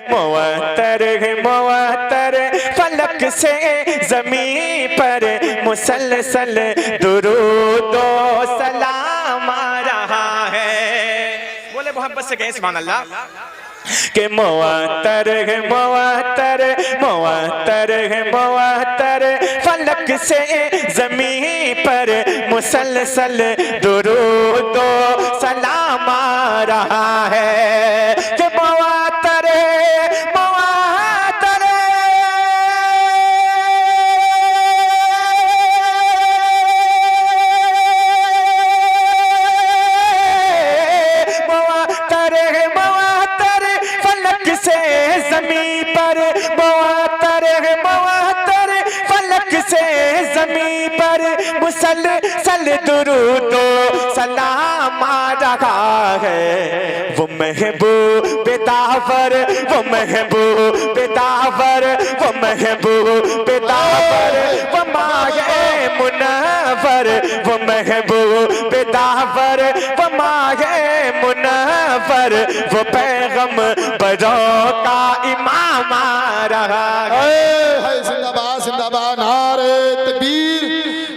मुअत्तर है मुअत्तर फलक से ज़मीं पर मुसलसल दुरूदो सलाम आ रहा है। बोले मोहब्बत से कहे सुभान अल्लाह कि मुअत्तर है मुअत्तर मुअत्तर है मुअत्तर फलक से ज़मीं पर मुसलसल दुरूदो सलाम आ रहा है कि मुअत्तर मुअत्तर मुअत्तर मुअत्तर फलक से ज़मीं पर मुअत्तर मुअत्तर फलक से ज़मीं पर मुसलसल दुरूदो सलाम आ रहा है। वो महबूब दावर वो महबूब दावर वो महबूब दावर वो माहे मुनव्वर वो महबूब दावर वो माहे मुनव्वर वो पैगंबरों का इमाम आ रहा है। जिंदाबाद जिंदाबाद नारे तकबीर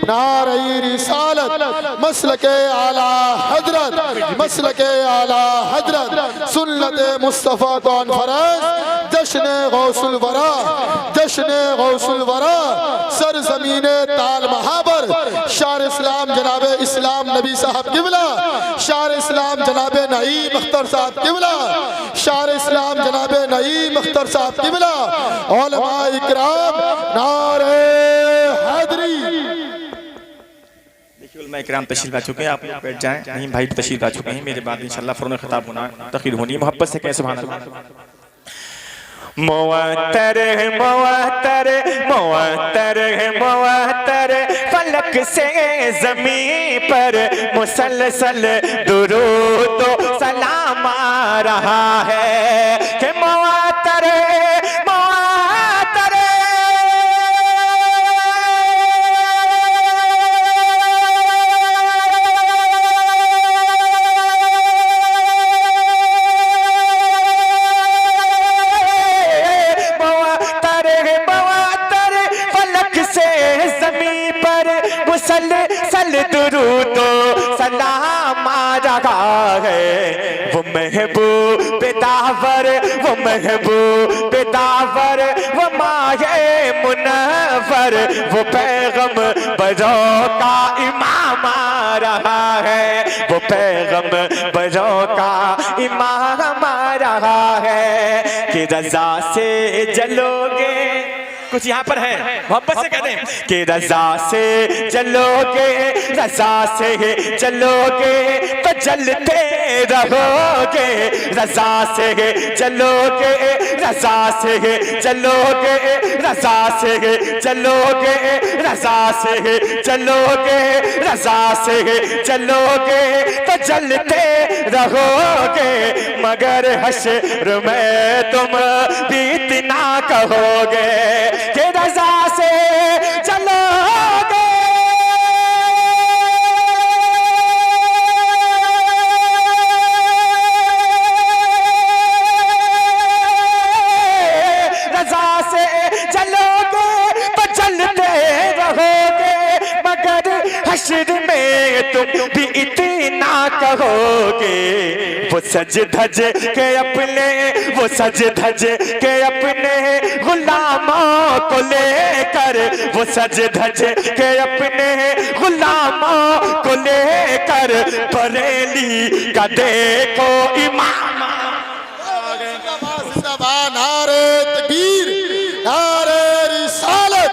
नारे रिसालत मसलके आला हजरत मसलके आला हजरत सुन्नत मुस्तफ़ा कॉन्फ्रेंस जश्न गौसुल वरा जश्न गौसुल वरा सरज़मीने ताल महाबर शार इस्लाम जनाबे इस्लाम नबी साहब किबला शार इस्लाम जनाबे नईम अख्तर साहब किबला शार इस्लाम जनाबे नईम अख्तर साहब किबला उलमा इकराम नारे हैदरी। मैं इकराम तशरीफ ला चुके हैं, आप बैठ जाएं। नहीं भाई तशरीफ ला चुके हैं, मेरे बाद इंशाल्लाह फौरन खिताब होना तखीर होनी है। मोहब्बत से कहें सुभान अल्लाह। मुअत्तर है मुअत्तर मुअत्तर है मुअत्तर फलक से ज़मीं पर मुसलसल दुरूदो सलाम आ रहा है कि मुअत्तर मुअत्तर मुसलसल दुरूदो सलाम आ रहा है। वो महबूब दावर वो महबूब दावर वो माहे मुनव्वर वो पैगंबरों का इमाम आ रहा है। वो पैगंबरों का इमाम आ रहा है कि रज़ा से जलोगे। कुछ यहाँ पर है, मोहब्बत से कहते हैं कि रज़ा से जलोगे रज़ा से जलोगे तो जलते रहोगे। रज़ा से जलोगे रज़ा से जलोगे रज़ा से जलोगे रज़ा से जलोगे रज़ा से जलोगे तो जलते रहोगे। मगर हश्र में तुम भी इतना कहोगे कि रज़ा से चलोगे। रज़ा से चलोगे तो चलते रहोगे। मगर हश्र में तुम भी इतना कहोगे। वो सज धज के अपने वो सज धज के अपने गुलामों को लेकर वो सज धज के अपने गुलामों को लेकर बरेली का देखो इमाम। नारे तकबीर नारे रिसालत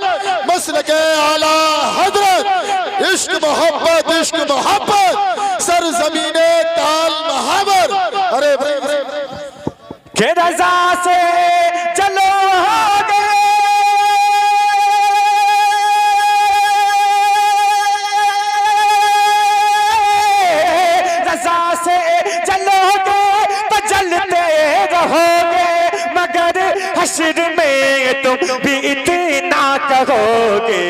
मसलके आला हजरत इश्क मोहब्बत सरज़मीने ताल महाबर। अरे के रज़ा से चलोगे रज़ा से चलोगे तो जलते रहोगे। मगर हश्र में तुम भी इतना कहोगे।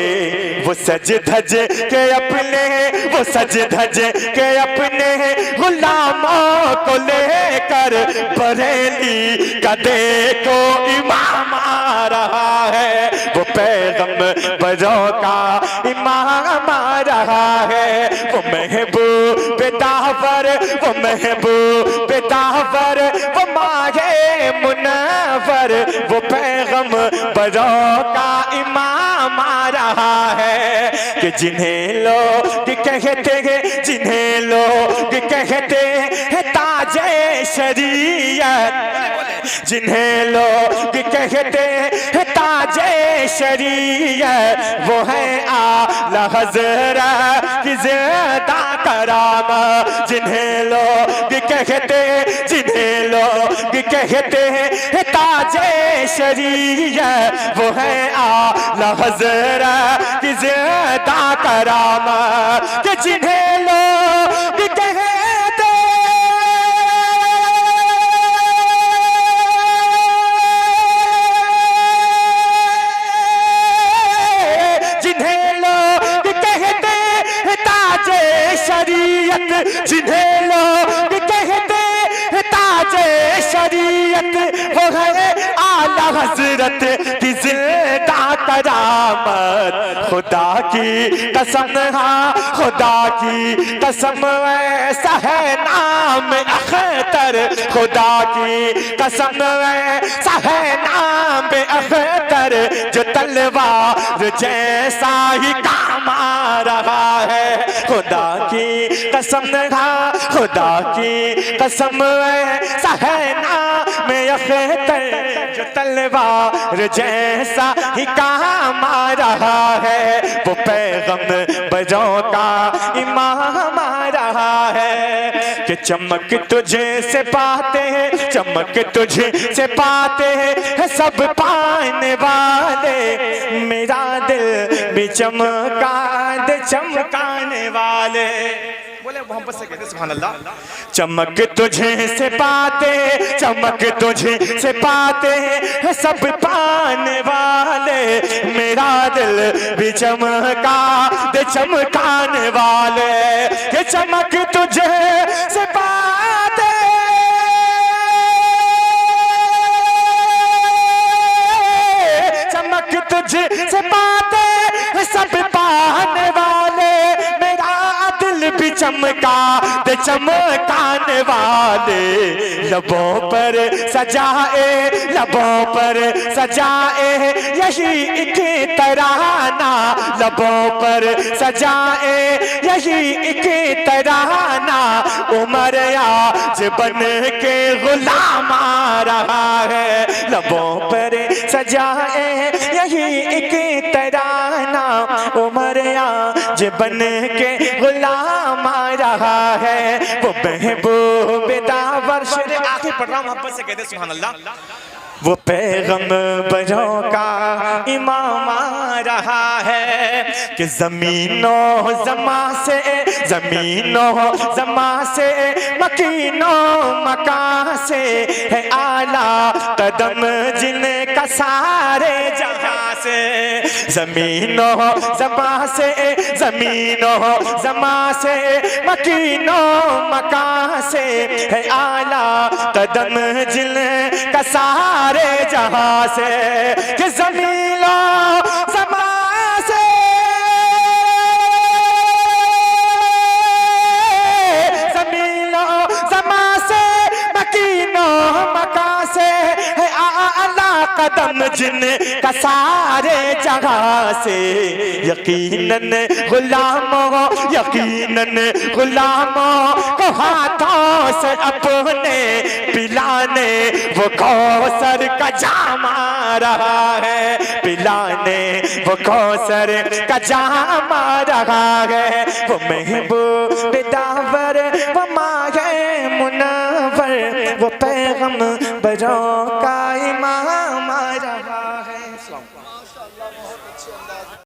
वो सज धज के अपने, वो सज धज के अपने गुलामों को लेकर बरेली का देखो इमाम आ रहा है। वो पैगंबरों का इमाम आ रहा है। वो महबूब दावर, वो महबूब दावर, वो माहे मुनव्वर, वो पैगंबरों का इमाम आ रहा है। कि जिन्हें लोग कहते हैं, जिन्हें लोग कहते हैं ताजे शरीयत, जिन्हें लोग कहते हैं ताजे शरीयत, वो है आला हज़रत की ज़िंदा करामत। जिन्हें लोग कहते हैं, जिन्हें लोग कहते हैं ताजे शरीयत, वो है आला हज़रत की ज़िंदा करामत। कि जिन्हें लोग कहते, जिन्हें लोग कहते ताजे शरीयत, जिन्हें लोग कहते ताजे शरीयत, वो है आला हज़रत की ज़िंदा करामत। खुदा की कसम, हाँ खुदा की कसम, ऐसा है नाम अख्तर, खुदा की कसम ऐसा है नाम अख्तर, जो तलवार जैसा ही काम आ रहा है। खुदा की कसम, हाँ खुदा की कसम ऐसा है नाम अख्तर, जो तलवार जैसा ही काम आ रहा है। वो पैगंबरों का इमाम आ रहा है। कि चमक तुझे से पाते हैं, चमक तुझे से पाते हैं सब पाने वाले, मेरा दिल भी चमका दे चमकाने वाले। बोले मोहब्बत से कहते सुभान अल्लाह। चमक तुझे से पाते, चमक तुझे से पाते हैं सब पाने वाले, मेरा दिल भी चमका दे चमकाने वाले। ये चमक तुझे से पाते, चमक तुझे से पाते सब पाने वाले, मेरा दिल भी चमका दे चमकाने वाले। लबों पर सजाए, लबों पर सजाए यही एक तराना, लबों पर सजाए यही एक तराना। उमर आज बन के गुलाम आ रहा है, लबों पर सजाए यही एक तराना। उमर आज बन के गुलाम आ रहा है। वो महबूब दावर, शेर आखिर पढ़ रहा हूं, मोहब्बत से कहते सुभान अल्लाह। वो पैगंबरों का इमाम आ रहा है। कि ज़मीनों ज़मा से, ज़मीनों ज़मा से, मकीनों मकान से है आला कदम जिनका सारे जहां से। ज़मीनों ज़मा से, ज़मीनों ज़मा से, मकीनों मकान से है आला कदम जिनका सारे जहां से। कि ज़मीनों ज़मा से, ज़मीनों ज़मा से, मकीनों मकान से है आला कदम जिनका सारे जगह से। यकीनन गुलामों, यकीनन गुलामों को हाथों से अपने पिलाने वो कौसर का जाम आ रहा है, पिलाने वो कौसर का जाम आ रहा है। वो महबूब दावर, वो माहे मुनव्वर, वो पैगंबरों का इमाम